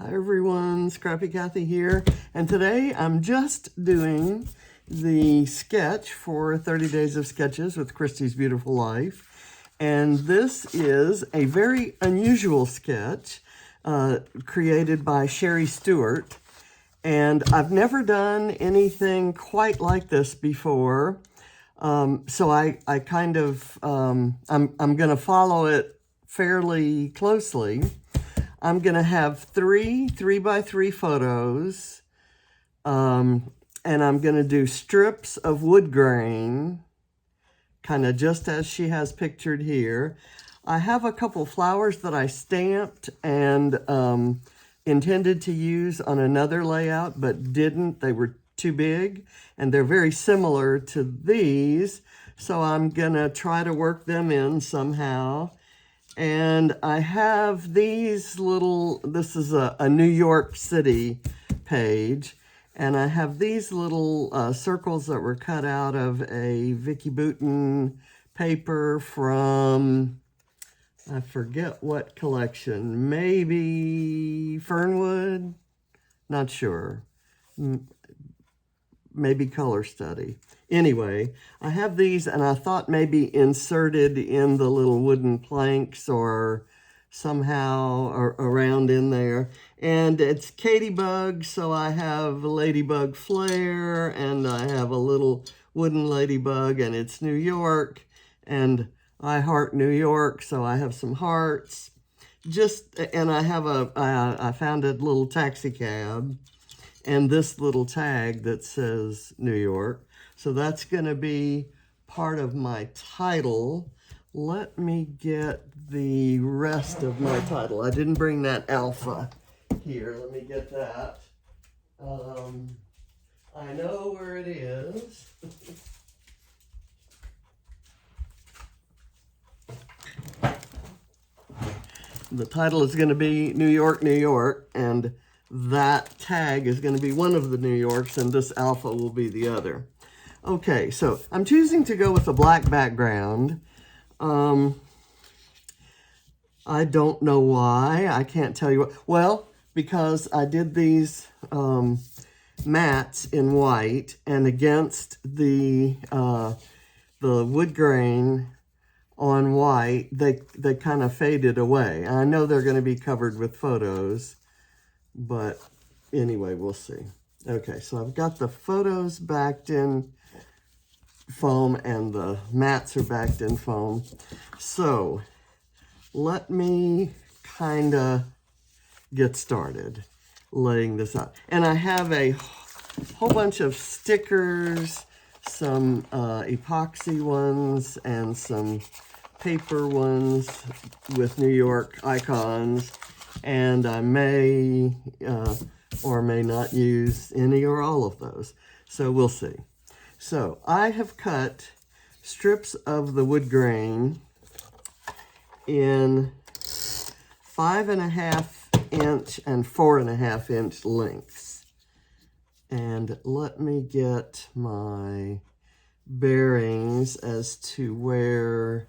Hi everyone, Scrappy Kathy here, and today I'm just doing the sketch for 30 Days of Sketches with Christy's Beautiful Life, and this is a very unusual sketch created by Sheri Stewart, and I've never done anything quite like this before, so I kind of, I'm going to follow it fairly closely. I'm going to have three 3x3 photos, and I'm going to do strips of wood grain, kind of just as she has pictured here. I have a couple flowers that I stamped and intended to use on another layout, but didn't. They were too big, and they're very similar to these, so I'm going to try to work them in somehow. And I have these little, this is a New York City page, and I have these little circles that were cut out of a Vicki Boutin paper from, I forget what collection, maybe Fernwood, not sure, maybe Color Study. Anyway, I have these, and I thought maybe inserted in the little wooden planks or somehow around in there. And it's KatieBug, so I have ladybug flair, and I have a little wooden ladybug, and it's New York, and I heart New York, so I have some hearts. And I have I found a little taxi cab and this little tag that says New York. So that's going to be part of my title. Let me get the rest of my title. I didn't bring that alpha here. Let me get that. I know where it is. The title is going to be New York, New York, and that tag is going to be one of the New Yorks, and this alpha will be the other. Okay, so I'm choosing to go with a black background. I don't know why. I can't tell you what. Well, because I did these mats in white, and against the wood grain on white, they kind of faded away. I know they're going to be covered with photos, but anyway, we'll see. Okay, so I've got the photos backed in foam and the mats are backed in foam. So let me kind of get started laying this out. And I have a whole bunch of stickers, some epoxy ones, and some paper ones with New York icons. And I may or may not use any or all of those. So we'll see. So I have cut strips of the wood grain in 5.5 inch and 4.5 inch lengths. And let me get my bearings as to where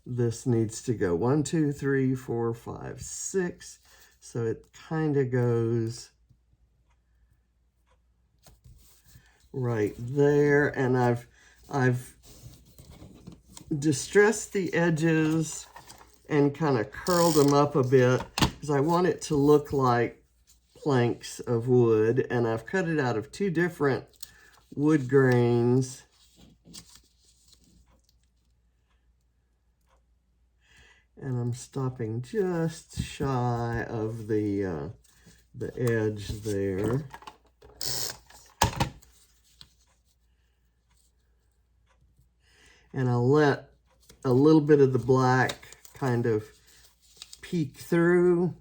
this needs to go. 1, 2, 3, 4, 5, 6. So it kind of goes right there, and I've distressed the edges and kind of curled them up a bit because I want it to look like planks of wood, and I've cut it out of 2 different wood grains. And I'm stopping just shy of the edge there. And I'll let a little bit of the black kind of peek through.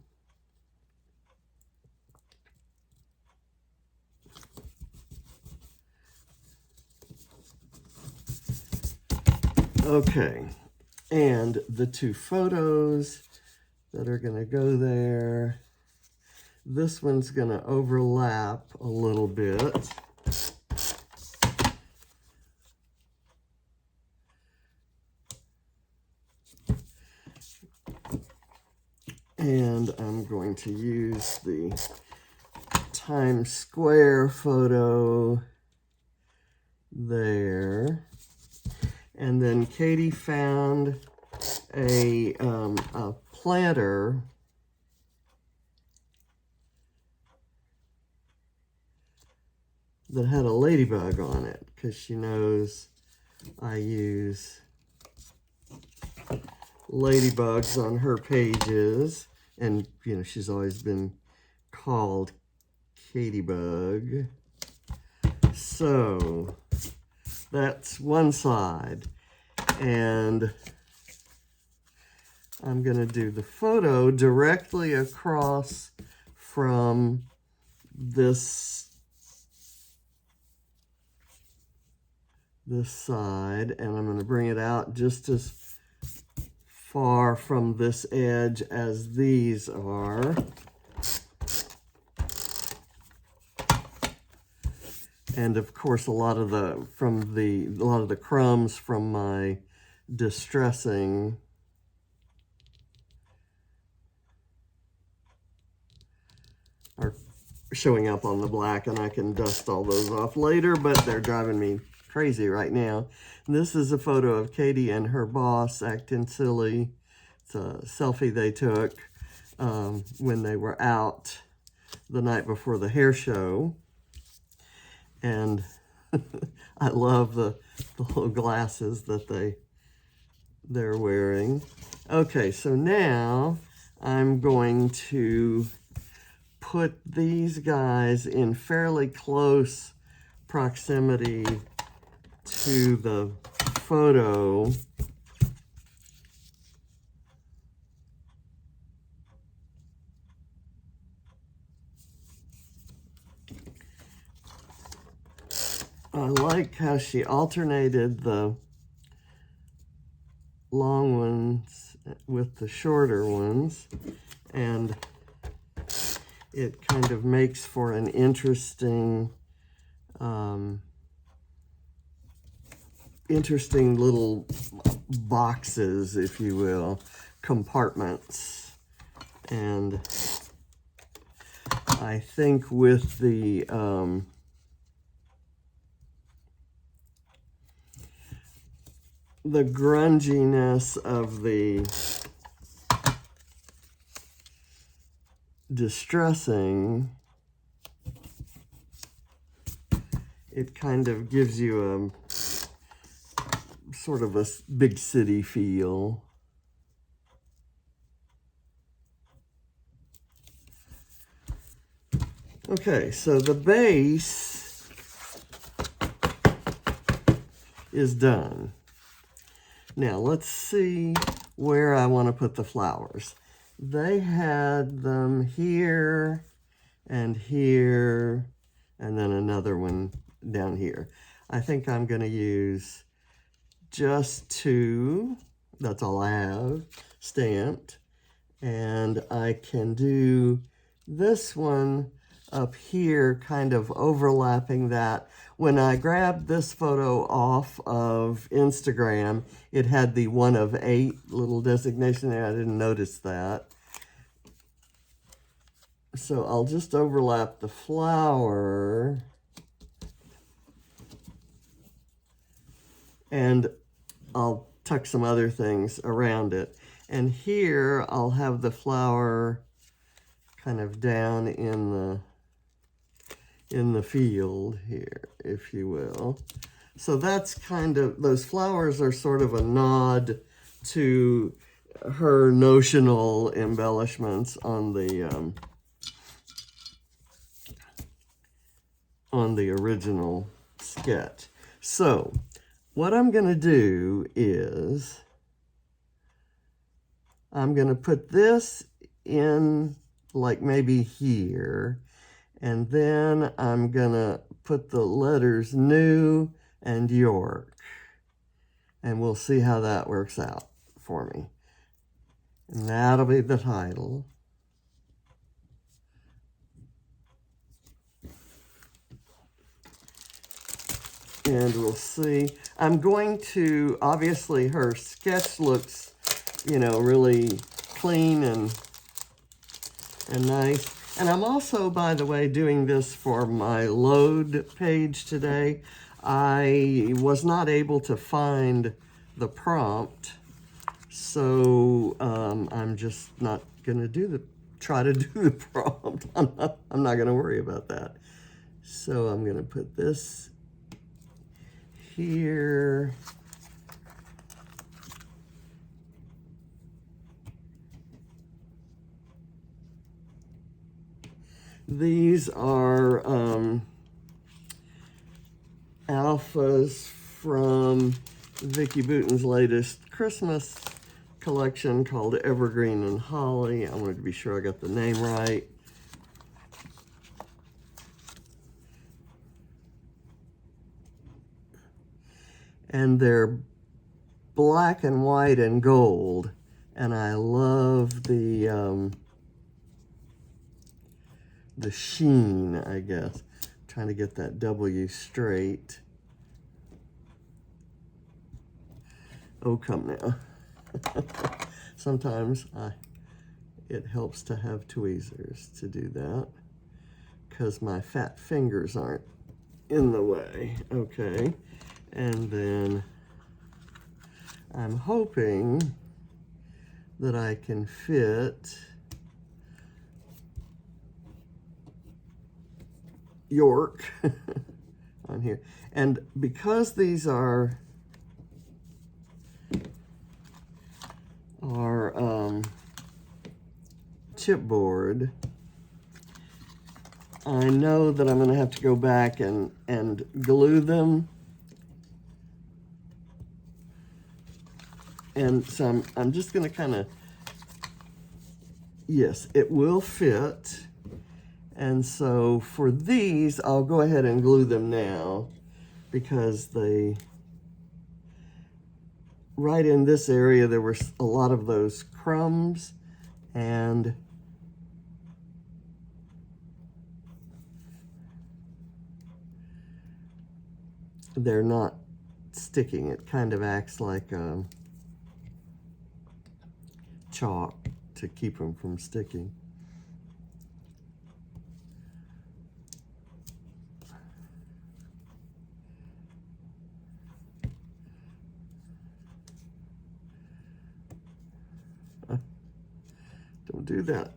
Okay, and the 2 photos that are going to go there, this one's going to overlap a little bit. And I'm going to use the Times Square photo there. And then Katie found a planter that had a ladybug on it, because she knows I use ladybugs on her pages, and you know, she's always been called KatieBug. So that's one side, and I'm going to do the photo directly across from this side, and I'm going to bring it out just as far from this edge as these are. And of course, a lot of the crumbs from my distressing are showing up on the black, and I can dust all those off later, but they're driving me crazy right now. This is a photo of Katie and her boss acting silly. It's a selfie they took when they were out the night before the hair show. And I love the little glasses that they're wearing. Okay, so now I'm going to put these guys in fairly close proximity to the photo. I like how she alternated the long ones with the shorter ones, and it kind of makes for an interesting interesting little boxes, if you will, compartments. And I think with the grunginess of the distressing, it kind of gives you a sort of a big city feel. Okay, so the base is done. Now let's see where I want to put the flowers. They had them here and here, and then another one down here. I think I'm going to use just two. That's all I have stamped. And I can do this one up here, kind of overlapping that. When I grabbed this photo off of Instagram, it had the 1 of 8 little designation there. I didn't notice that. So I'll just overlap the flower. And I'll tuck some other things around it. And here I'll have the flower kind of down in the field here, if you will. So that's kind of, those flowers are sort of a nod to her notional embellishments on the original sketch. So what I'm going to do is I'm going to put this in like maybe here, and then I'm going to put the letters New and York, and we'll see how that works out for me. And that'll be the title. And we'll see. I'm going to, obviously her sketch looks, you know, really clean and and nice. And I'm also, by the way, doing this for my load page today. I was not able to find the prompt, so I'm just not gonna try to do the prompt. I'm not gonna worry about that. So I'm gonna put this here. These are alphas from Vicki Boutin's latest Christmas collection called Evergreen and Holly. I wanted to be sure I got the name right. And they're black and white and gold. And I love the sheen, I guess. Trying to get that W straight. Oh, come now. Sometimes it helps to have tweezers to do that because my fat fingers aren't in the way. Okay, and then I'm hoping that I can fit York on here. And because these are chipboard, I know that I'm going to have to go back and glue them. And so I'm just going to kind of, yes, it will fit. And so for these, I'll go ahead and glue them now because right in this area, there were a lot of those crumbs and they're not sticking. It kind of acts like chalk to keep them from sticking. Don't do that.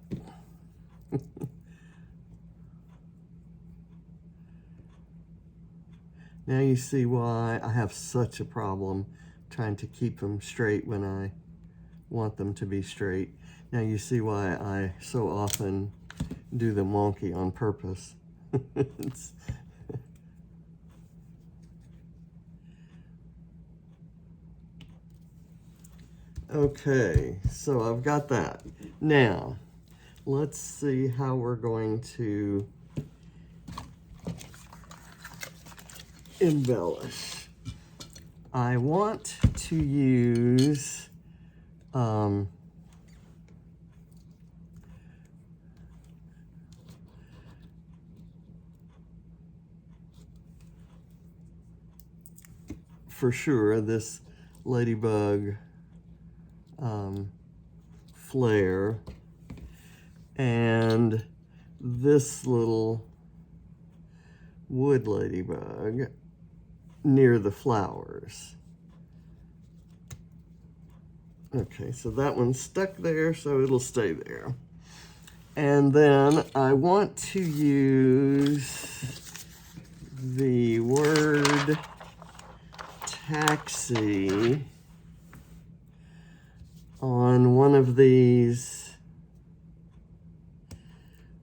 Now you see why I have such a problem trying to keep them straight when I want them to be straight. Now you see why I so often do them wonky on purpose. Okay, so I've got that. Now, let's see how we're going to embellish. I want to use for sure this ladybug flair and this little wood ladybug near the flowers. Okay, so that one's stuck there, so it'll stay there. And then I want to use the word taxi on one of these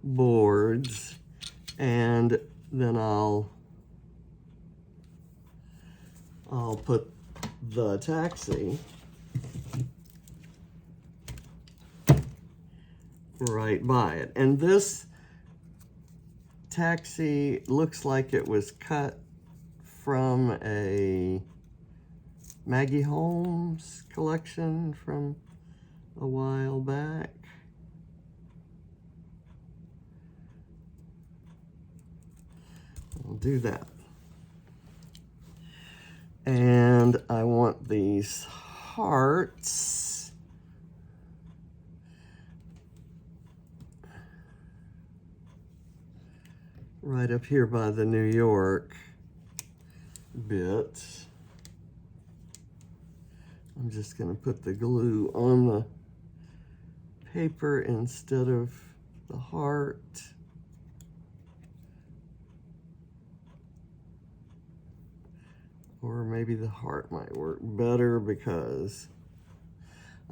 boards, and then I'll put the taxi right by it. And this taxi looks like it was cut from a Maggie Holmes collection from a while back. I'll do that. And I want these hearts right up here by the New York bit. I'm just going to put the glue on the paper instead of the heart. Or maybe the heart might work better because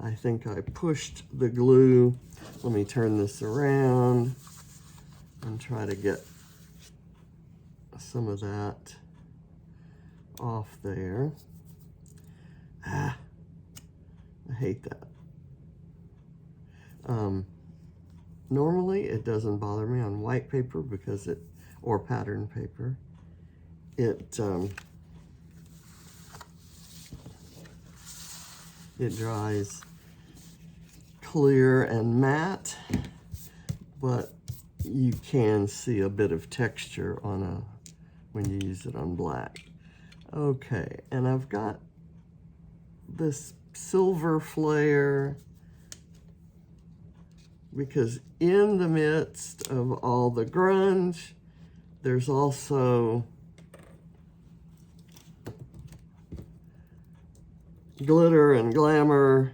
I think I pushed the glue. Let me turn this around and try to get some of that off there. Ah, I hate that. Normally it doesn't bother me on white paper because or pattern paper. It dries clear and matte, but you can see a bit of texture on when you use it on black. Okay, and I've got this silver flair because in the midst of all the grunge, there's also glitter and glamour,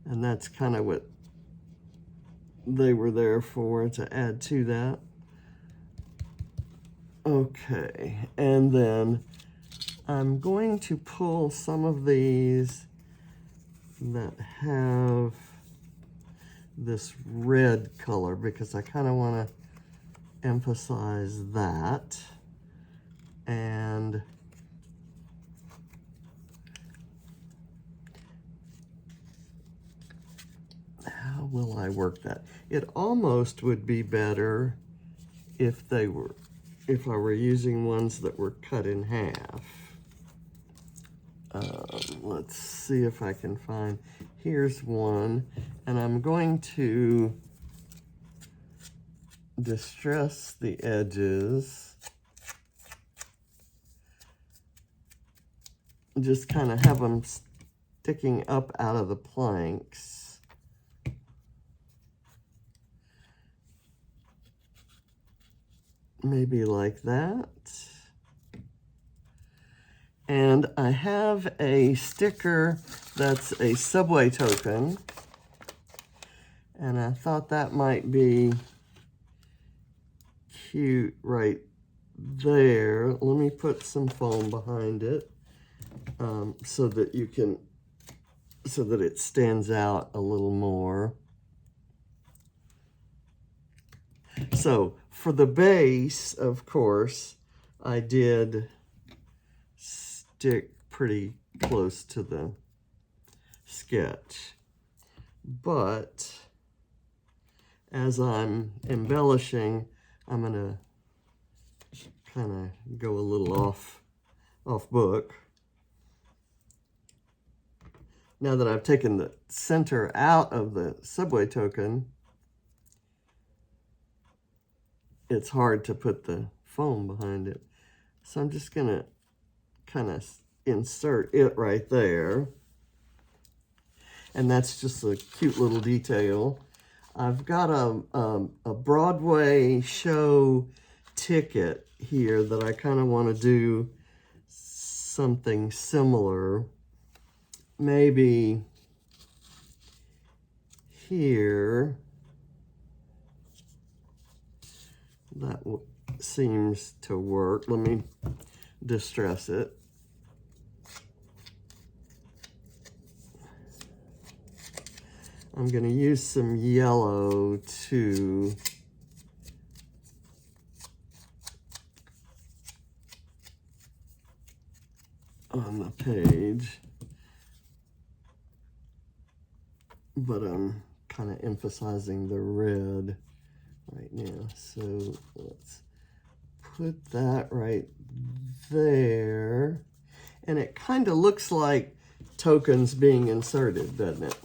and that's kind of what they were there for, to add to that. Okay, and then I'm going to pull some of these that have this red color because I kind of want to emphasize that. And how will I work that? It almost would be better if I were using ones that were cut in half. Let's see if I can find, here's one, and I'm going to distress the edges. Just kind of have them sticking up out of the planks. Maybe like that. And I have a sticker that's a Subway token, and I thought that might be cute right there. Let me put some foam behind it so that it stands out a little more. So for the base, of course, I did stick pretty close to the sketch, but as I'm embellishing, I'm gonna kind of go a little off book. Now that I've taken the center out of the Subway token, it's hard to put the foam behind it. So I'm just gonna kind of insert it right there. And that's just a cute little detail. I've got a Broadway show ticket here that I kind of want to do something similar. Maybe here. That seems to work. Let me distress it. I'm going to use some yellow too. On the page. But I'm kind of emphasizing the red right now. So let's put that right there. And it kind of looks like tokens being inserted, doesn't it?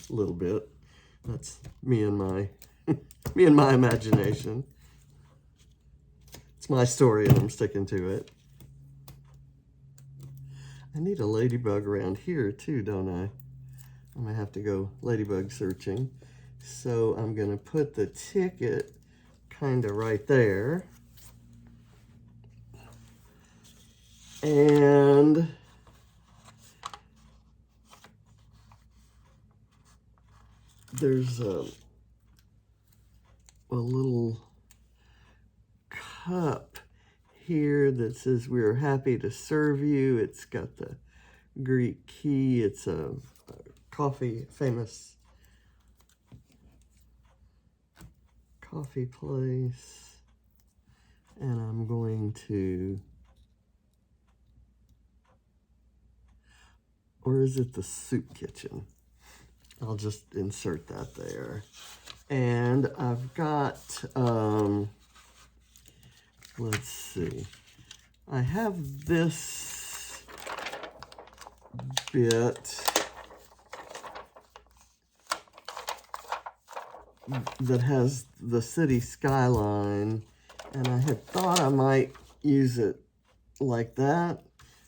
A little bit. That's me and my imagination. It's my story and I'm sticking to it. I need a ladybug around here too, don't I? I'm gonna have to go ladybug searching. So I'm gonna put the ticket kind of right there. And there's a little cup here that says we're happy to serve you. It's got the Greek key. It's a famous coffee place. And I'm going to, or is it the soup kitchen? I'll just insert that there. And I've got, let's see, I have this bit that has the city skyline, and I had thought I might use it like that,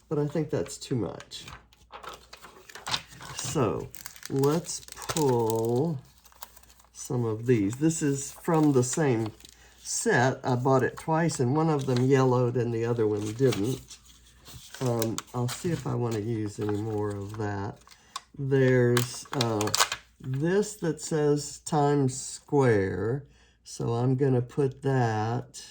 but I think that's too much. So let's pull some of these. This is from the same set. I bought it twice, and one of them yellowed and the other one didn't. I'll see if I want to use any more of that. There's this that says Times Square, so I'm going to put that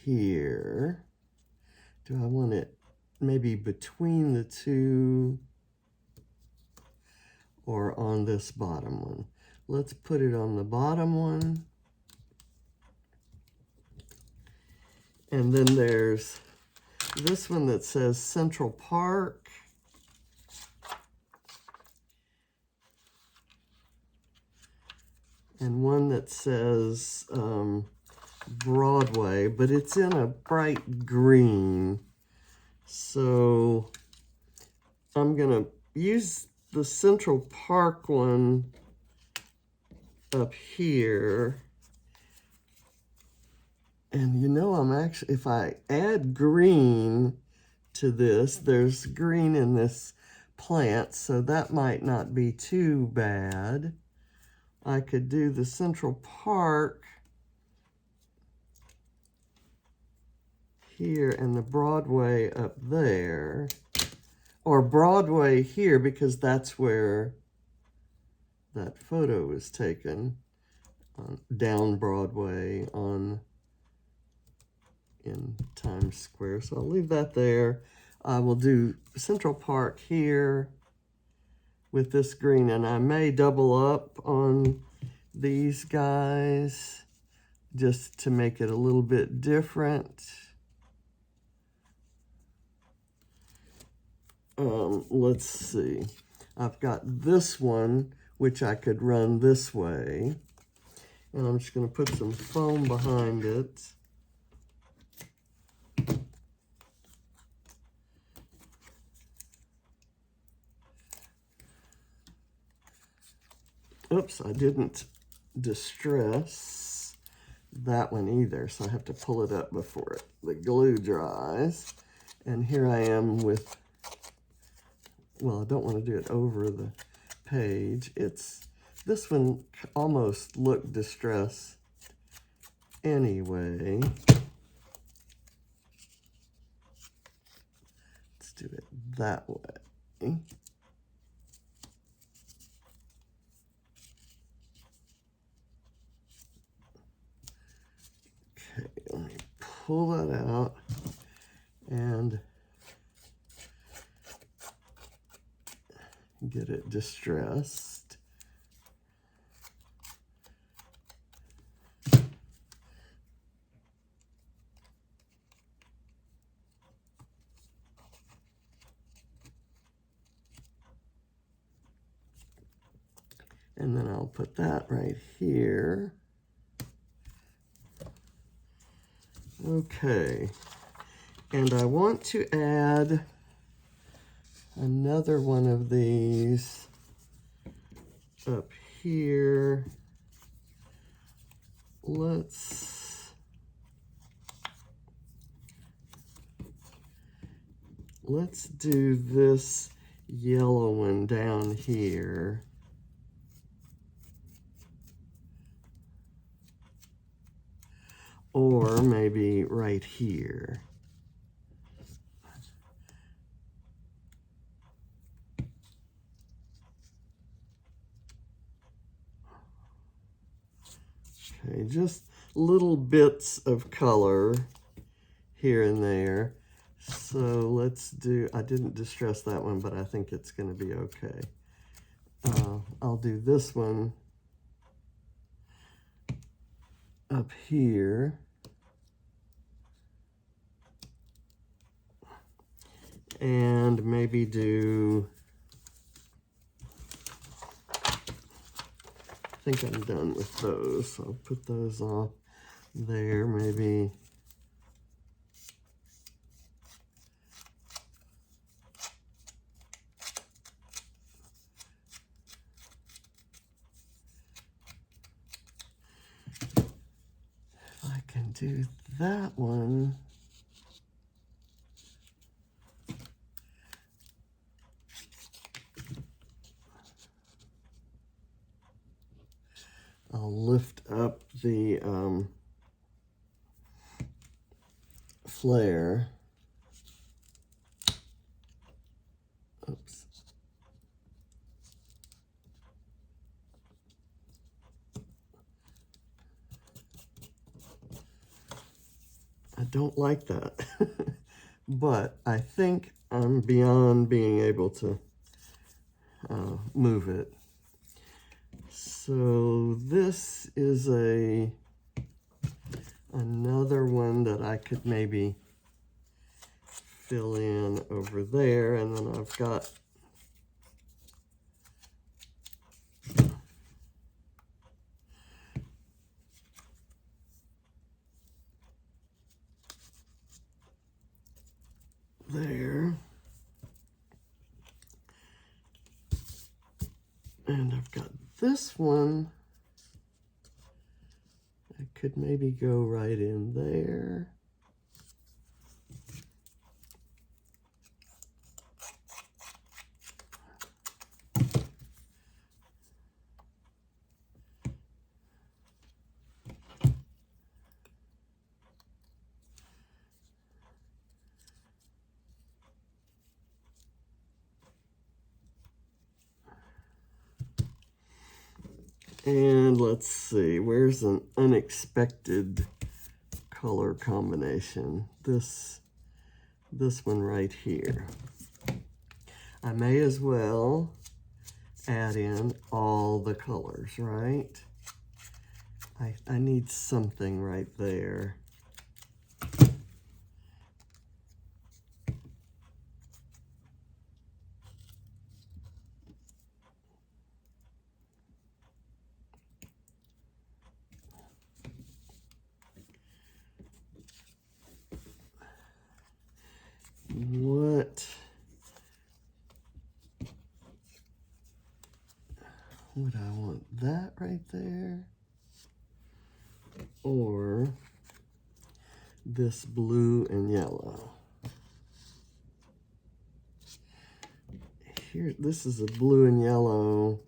here. Do I want it maybe between the two or on this bottom one? Let's put it on the bottom one. And then there's this one that says Central Park. And one that says Broadway, but it's in a bright green. So I'm going to use the Central Park one up here. And you know, I'm actually, if I add green to this, there's green in this plant, so that might not be too bad. I could do the Central Park here and the Broadway up there, or Broadway here, because that's where that photo was taken, down Broadway in Times Square. So I'll leave that there. I will do Central Park here with this green, and I may double up on these guys just to make it a little bit different. Let's see. I've got this one, which I could run this way, and I'm just going to put some foam behind it. Oops, I didn't distress that one either, so I have to pull it up before the glue dries. And here I am with, well, I don't want to do it over the page. This one almost looked distressed anyway. Let's do it that way. Okay, let me pull that out and get it distressed. And then I'll put that right here. Okay, and I want to add another one of these up here. Let's do this yellow one down here. Or maybe right here. Okay, just little bits of color here and there. So let's do, I didn't distress that one, but I think it's going to be okay. I'll do this one up here. And maybe do, I think I'm done with those. So I'll put those off there, maybe. If I can do that one. I'll lift up the flair. Oops. I don't like that, but I think I'm beyond being able to move it. So this is another one that I could maybe fill in over there, and then I've got there, and I've got this one. I could maybe go right in there. And let's see, where's an unexpected color combination? This one right here. I may as well add in all the colors, right? I need something right there. What would I want? That right there? Or this blue and yellow? Here, this is a blue and yellow,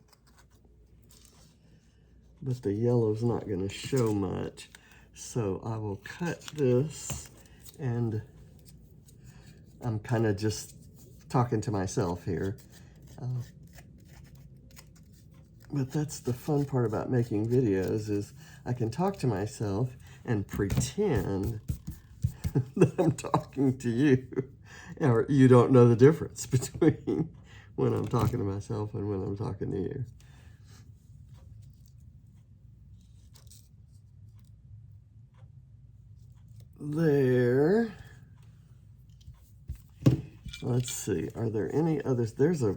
but the yellow's not going to show much. So I will cut this, and I'm kind of just talking to myself here. But that's the fun part about making videos, is I can talk to myself and pretend that I'm talking to you. Or you don't know the difference between when I'm talking to myself and when I'm talking to you. There. Let's see, are there any others? There's a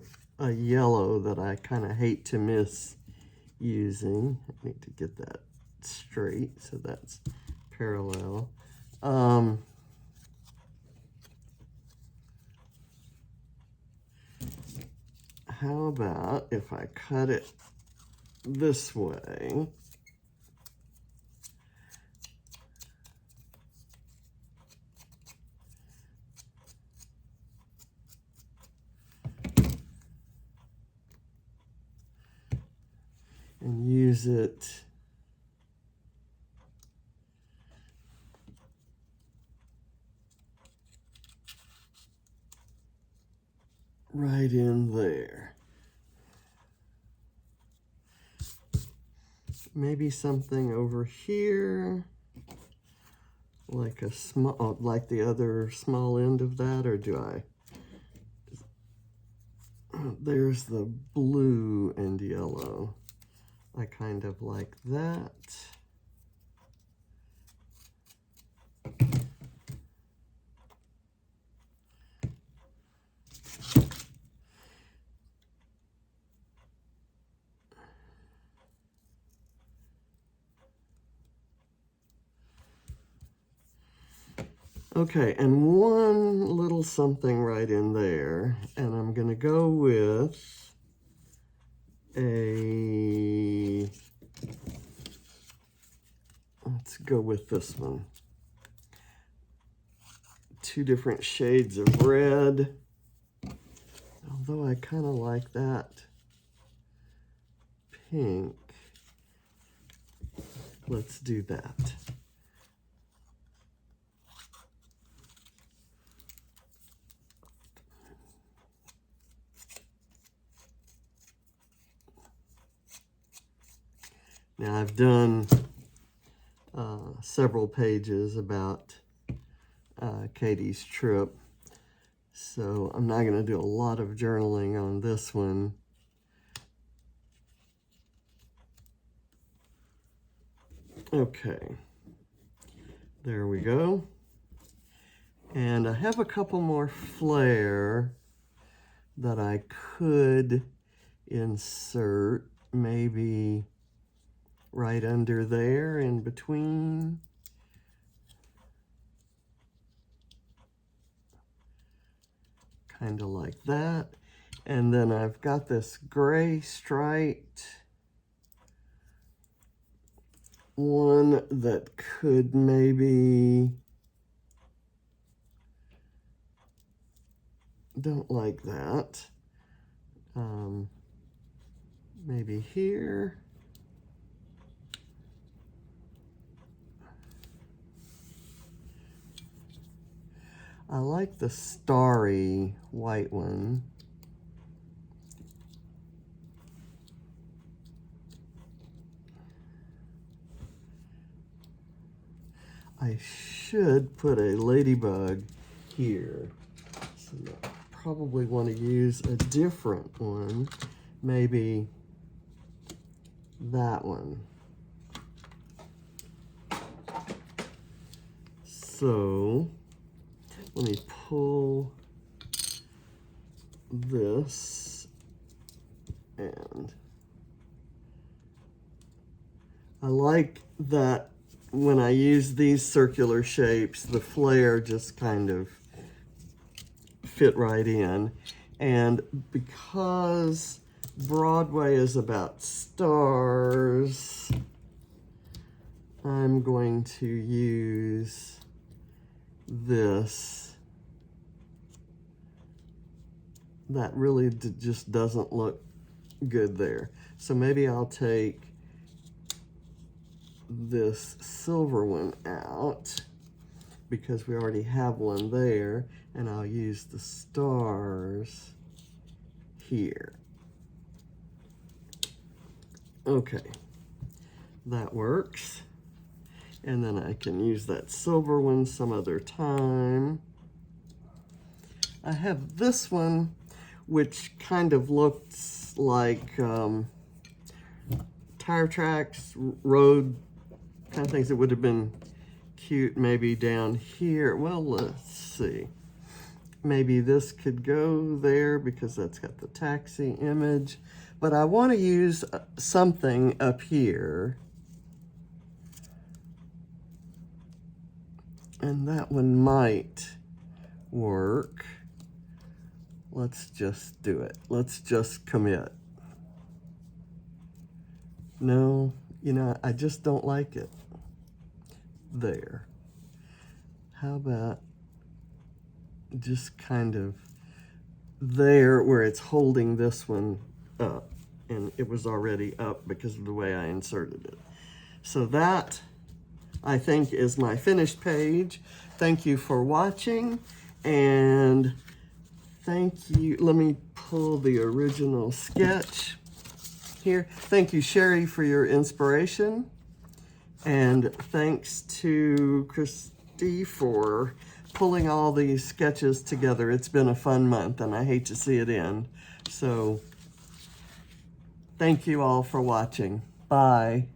yellow that I kind of hate to miss using. I need to get that straight, so that's parallel. How about if I cut it this way? and use it right in there. Maybe something over here, like a small, like the other small end of that, or do I? There's the blue and yellow. I kind of like that. Okay, and one little something right in there, and I'm gonna go with let's go with this one. 2 different shades of red, although I kind of like that pink. Let's do that. Now I've done several pages about Katie's trip, so I'm not going to do a lot of journaling on this one. Okay, there we go. And I have a couple more flair that I could insert, maybe right under there in between. Kind of like that. And then I've got this gray striped one that could maybe, don't like that. Maybe here. I like the starry white one. I should put a ladybug here. So I probably want to use a different one. Maybe that one. So let me pull this, and I like that when I use these circular shapes, the flair just kind of fit right in. And because Broadway is about stars, I'm going to use this. That really just doesn't look good there. So maybe I'll take this silver one out because we already have one there, and I'll use the stars here. Okay, that works. And then I can use that silver one some other time. I have this one, which kind of looks like tire tracks, road kind of things. That would have been cute maybe down here. Well, let's see. Maybe this could go there because that's got the taxi image. But I want to use something up here. And that one might work. Let's just do it. Let's just commit. No, you know, I just don't like it. There. How about just kind of there where it's holding this one up? and it was already up because of the way I inserted it. So that, I think, is my finished page. Thank you for watching, and thank you. Let me pull the original sketch here. Thank you, Sheri, for your inspiration, and thanks to Christy for pulling all these sketches together. It's been a fun month, and I hate to see it end. So thank you all for watching. Bye.